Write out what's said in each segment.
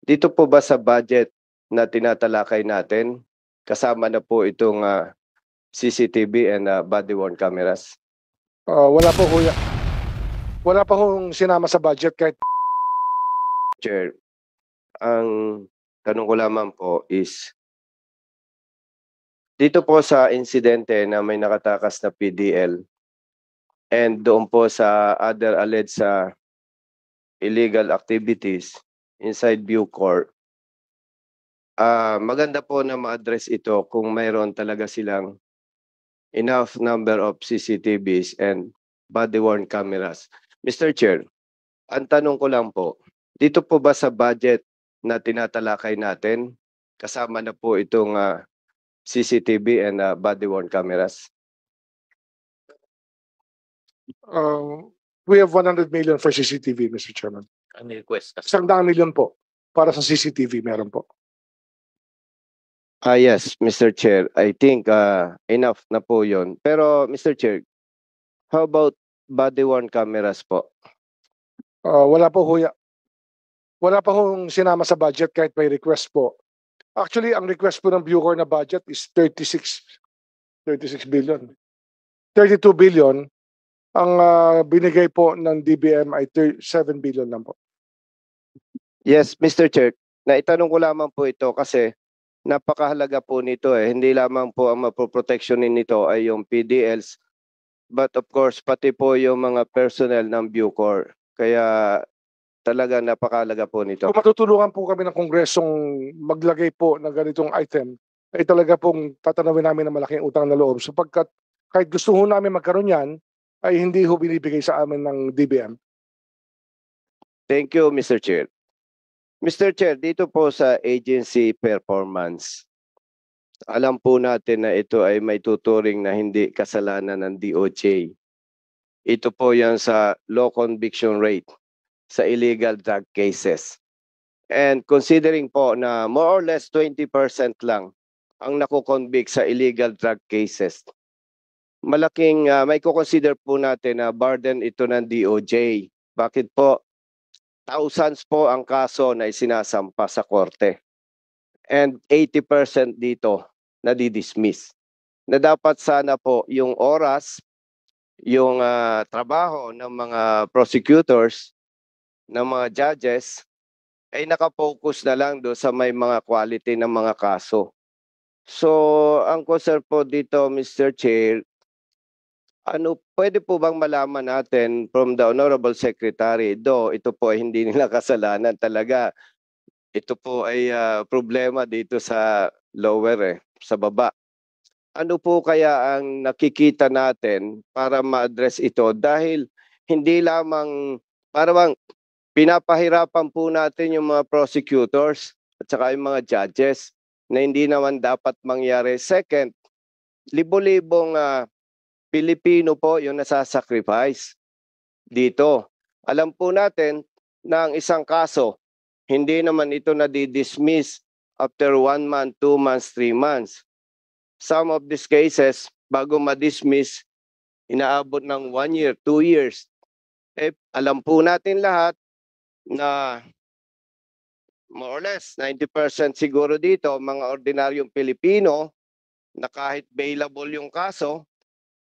Dito po ba sa budget na tinatalakay natin, kasama na po itong CCTV and body-worn cameras? Wala po kuya. Wala pa hong sinama sa budget kahit Chair, ang tanong ko lamang po is, dito po sa insidente na may nakatakas na PDL and doon po sa other alleged sa illegal activities inside Bucor, maganda po na ma-address ito kung mayroon talaga silang enough number of CCTVs and body-worn cameras. Mr. Chair, ang tanong ko lang po, dito po ba sa budget na tinatalakay natin, kasama na po itong CCTV and body-worn cameras? we have 100 million for CCTV, Mr. Chairman. Ang request kasi. 100 million po para sa CCTV meron po. Yes, Mr. Chair. I think enough na po yon. Pero Mr. Chair, how about body-worn cameras po? Wala po kuya. Wala pa hong sinama sa budget kahit may request po. Actually, ang request po ng Bucor na budget is 36 billion. 32 billion. Ang binigay po ng DBM ay 7 billion lang po. Yes, Mr. Chair. Naitanong ko lamang po ito kasi napakahalaga po nito eh. Hindi lamang po ang mapoproteksyonin nito ay yung PDLs, but of course pati po yung mga personnel ng Bucor. Kaya talaga napakahalaga po nito. Kung matutulungan po kami ng Kongresong maglagay po ng ganitong item, ay talaga pong tatanawin namin ng malaking utang na loob. Sapagkat kahit gusto ho namin magkaroon yan, ay hindi ho binibigay sa amin ng DBM. Thank you, Mr. Chair. Mr. Chair, dito po sa agency performance, alam po natin na ito ay may tuturing na hindi kasalanan ng DOJ. Ito po yan sa low conviction rate sa illegal drug cases. And considering po na more or less 20% lang ang nakukonvict sa illegal drug cases, malaking may kukonsider po natin na burden ito ng DOJ. Bakit po? Thousands po ang kaso na isinasampa sa korte. And 80% dito nadidismiss. Na dapat sana po yung oras, yung trabaho ng mga prosecutors, ng mga judges, ay nakapokus na lang do sa may mga quality ng mga kaso. So, ang concern po dito, Mr. Chair, pwede po bang malaman natin from the Honorable Secretary, ito po ay hindi nila kasalanan talaga. Ito po ay problema dito sa lower sa baba. Ano po kaya ang nakikita natin para ma-address ito? Dahil hindi lamang, parang pinapahirapan po natin yung mga prosecutors at saka yung mga judges na hindi naman dapat mangyari. Second, libo-libong Pilipino po yung nasasacrifice dito. Alam po natin na ang isang kaso, hindi naman ito nadidismiss after 1 month, 2 months, 3 months. Some of these cases, bago ma-dismiss, inaabot ng 1 year, 2 years. Alam po natin lahat na more or less 90% siguro dito, mga ordinaryong Pilipino na kahit bailable yung kaso,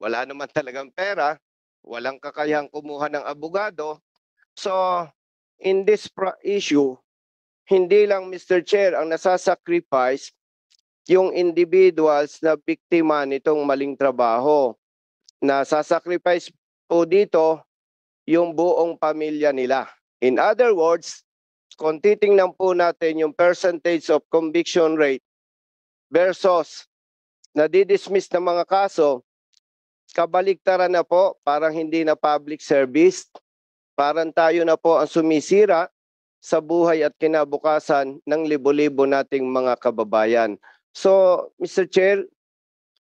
wala naman talagang pera, walang kakayahang kumuha ng abogado. So, in this issue, hindi lang Mr. Chair ang nasasacrifice yung individuals na biktima nitong maling trabaho. Nasasacrifice po dito yung buong pamilya nila. In other words, kung titingnan po natin yung percentage of conviction rate versus nadidismiss na mga kaso, kabaliktaran na po, parang hindi na public service, parang tayo na po ang sumisira sa buhay at kinabukasan ng libo-libo nating mga kababayan. So, Mr. Chair,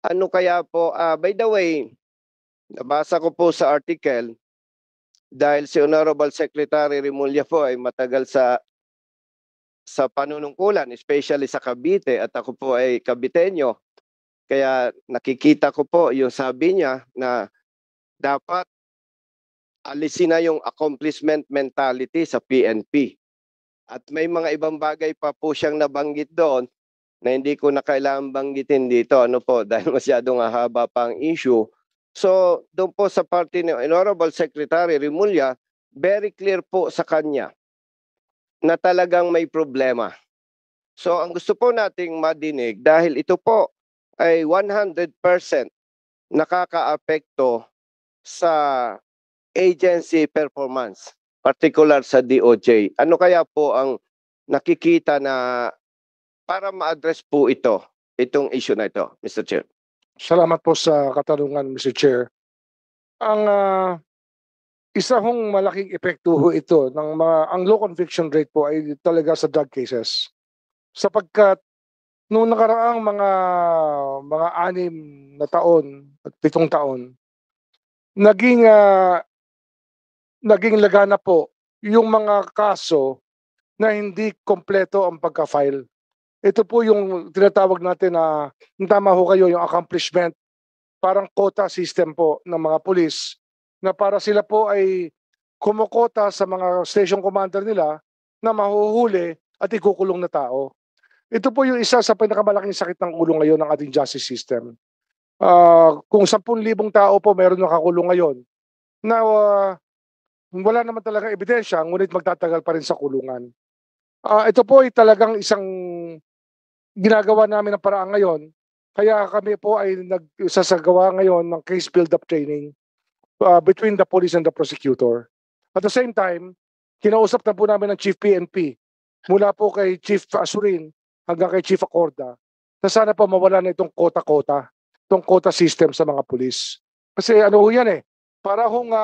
ano kaya po, by the way, nabasa ko po sa article, dahil si Honorable Secretary Remulla po ay matagal sa panunungkulan, especially sa Cavite, at ako po ay Caviteño. Kaya nakikita ko po yung sabi niya na dapat alisin na yung accomplishment mentality sa PNP. At may mga ibang bagay pa po siyang nabanggit doon na hindi ko na kailangan banggitin dito. Ano po, dahil masyadong haba pa ang issue. So, doon po sa parte ni Honorable Secretary Remulla, very clear po sa kanya na talagang may problema. So, ang gusto po nating madinig, dahil ito po ay 100% nakakaapekto sa agency performance, particular sa DOJ. Ano kaya po ang nakikita na para ma-address po itong issue na ito, Mr. Chair? Salamat po sa katanungan, Mr. Chair. Ang isa hong malaking epekto ho ito ng ang low conviction rate po ay talaga sa drug cases. Sapagkat noong nakaraang mga 6 na taon at 7 taon, naging lagana po yung mga kaso na hindi kompleto ang pagka-file. Ito po yung tinatawag natin na, tama ho kayo, yung accomplishment, parang quota system po ng mga pulis, na para sila po ay kumukota sa mga station commander nila na mahuhuli at ikukulong na tao. Ito po yung isa sa pinakamalaking sakit ng ulo ngayon ng ating justice system. Kung 10,000 tao po meron nakakulong ngayon, na wala naman talaga ebidensya, ngunit magtatagal pa rin sa kulungan. Ito po ay talagang isang ginagawa namin ng paraan ngayon. Kaya kami po ay nagsasagawa ngayon ng case build-up training between the police and the prosecutor. At the same time, kinausap na po namin ng Chief PNP mula po kay Chief Asurin hanggang kay Chief Acorda na sana po mawala na itong quota system sa mga pulis. Kasi ano ho yan para hong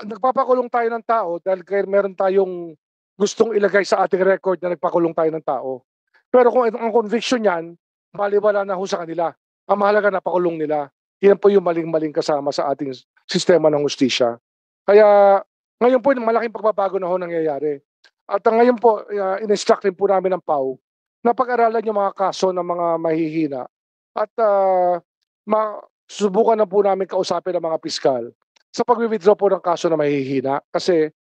nagpapakulong tayo ng tao dahil meron tayong gustong ilagay sa ating record na nagpakulong tayo ng tao. Pero kung ang conviction niyan, baliwala na ho sa kanila. Ang mahalaga na pakulong nila. Yan po yung maling-maling kasama sa ating sistema ng hustisya. Kaya ngayon po malaking pagbabago na ho nangyayari. At ngayon po, in-instruct rin po namin ng PAW na pag-aralan yung mga kaso ng mga mahihina. At subukan na po namin kausapin ang mga piskal sa pag-withdraw po ng kaso na mahihina. Kasi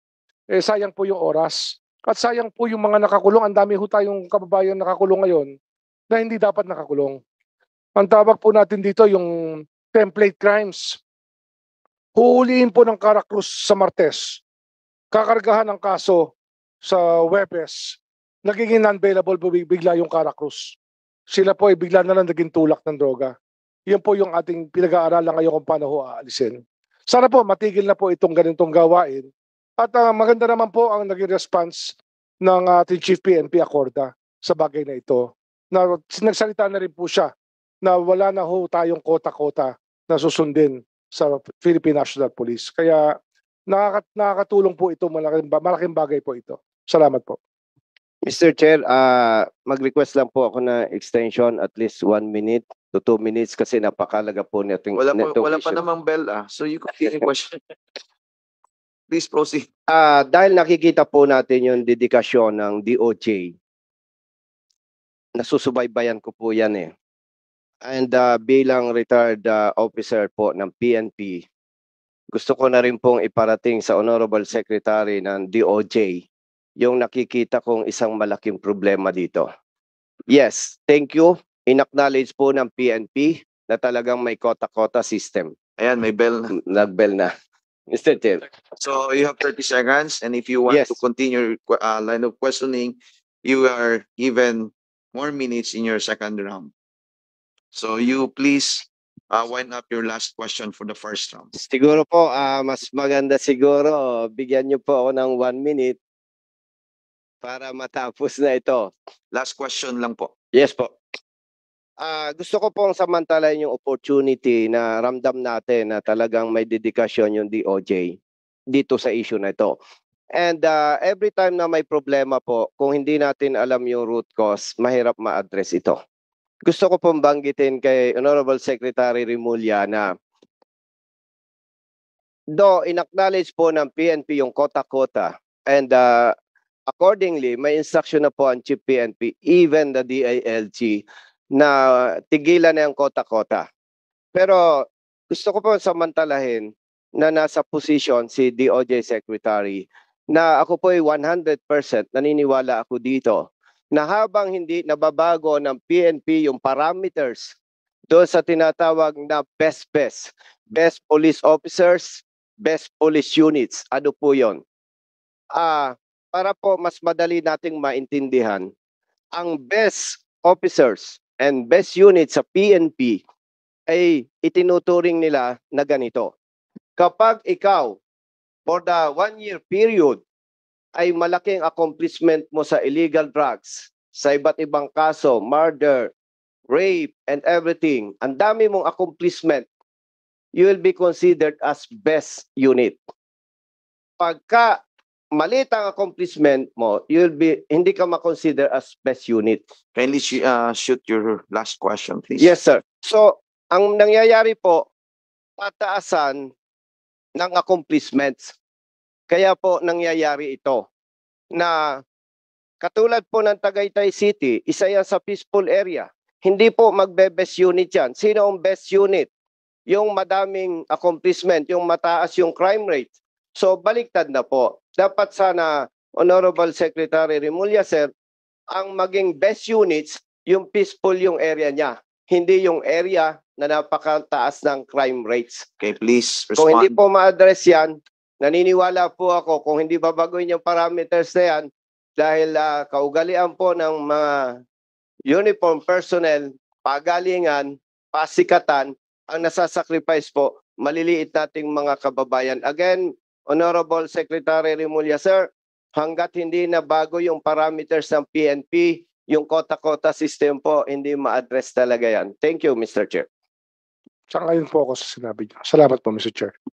sayang po yung oras. At sayang po yung mga nakakulong. Ang dami ho tayong kababayan nakakulong ngayon na hindi dapat nakakulong. Ang tawag po natin dito yung template crimes. Huhuliin po ng Caracruz sa Martes. Kakargahan ng kaso sa Huwebes. Nagiging non-bailable po bigla yung Caracruz. Sila po ay bigla na lang naging tulak ng droga. Yan po yung ating pinag-aaralan ngayon kung paano ho aalisin. Sana po matigil na po itong ganitong gawain. At maganda naman po ang naging response ng ating Chief PNP Acorda sa bagay na ito. Na nagsalita na rin po siya na wala na ho tayong kota-kota na susundin sa Philippine National Police. Kaya nakakatulong po ito, malaking bagay po ito. Salamat po. Mr. Chair, mag-request lang po ako na extension at least 1 minute to 2 minutes kasi napakalaga po natin. Wala pa namang bell so you continue question. Please proceed. Dahil nakikita po natin yung dedikasyon ng DOJ, nasusubaybayan ko po yan And bilang retired officer po ng PNP, gusto ko na rin pong iparating sa Honorable Secretary ng DOJ yung nakikita kong isang malaking problema dito. Yes, thank you. In-acknowledge po ng PNP na talagang may quota-quota system. Ayan, may bell na. Nag-bell na. Mr. Chair. So you have 30 seconds and if you want Yes. to continue your line of questioning, you are given more minutes in your second round. So you please wind up your last question for the first round. Siguro po, mas maganda siguro, bigyan niyo po ako ng 1 minute para matapos na ito. Last question lang po. Yes po. Gusto ko pong samantalahin yung opportunity na ramdam natin na talagang may dedikasyon yung DOJ dito sa issue na ito. And every time na may problema po, kung hindi natin alam yung root cause, mahirap ma-address ito. Gusto ko pong banggitin kay Honorable Secretary Remulla na though in-acknowledge po ng PNP yung kota-kota and accordingly, may instruction na po ang Chief PNP, even the DILG, na tigilan na yung kota-kota. Pero gusto ko po samantalahin na nasa posisyon si DOJ Secretary na ako po ay 100% naniniwala ako dito na habang hindi nababago ng PNP yung parameters doon sa tinatawag na best police officers, best police units. Ano po yon? Para po mas madali nating maintindihan, ang best officers and best units sa PNP ay itinuturing nila na ganito. Kapag ikaw, for the 1-year period, ay malaking accomplishment mo sa illegal drugs, sa iba't ibang kaso, murder, rape, and everything, ang dami mong accomplishment, you will be considered as best unit. Pagka maliit ang accomplishment mo, hindi ka ma-consider as best unit. Kindly shoot your last question, please. Yes, sir. So, ang nangyayari po, pataasan ng accomplishments. Kaya po nangyayari ito na katulad po ng Tagaytay City, isa yan sa peaceful area. Hindi po magbe-best unit yan. Sino ang best unit? Yung madaming accomplishment, yung mataas yung crime rate. So baliktad na po. Dapat sana, Honorable Secretary Remulla, sir, ang maging best units, yung peaceful yung area niya. Hindi yung area na napakataas ng crime rates. Okay, please Kung hindi respond. po ma-address yan, naniniwala po ako kung hindi babaguhin yung parameters na yan dahil kaugalian po ng mga uniform personnel, pagalingan, pasikatan, ang nasasacrifice po, maliliit nating mga kababayan. Again, Honorable Secretary Remulla, sir, hanggat hindi na bago yung parameters ng PNP, yung kota-kota system po, hindi ma-address talaga yan. Thank you, Mr. Chair. Sang-ayon po ako sa sinabi niyo. Salamat po, Mr. Chair.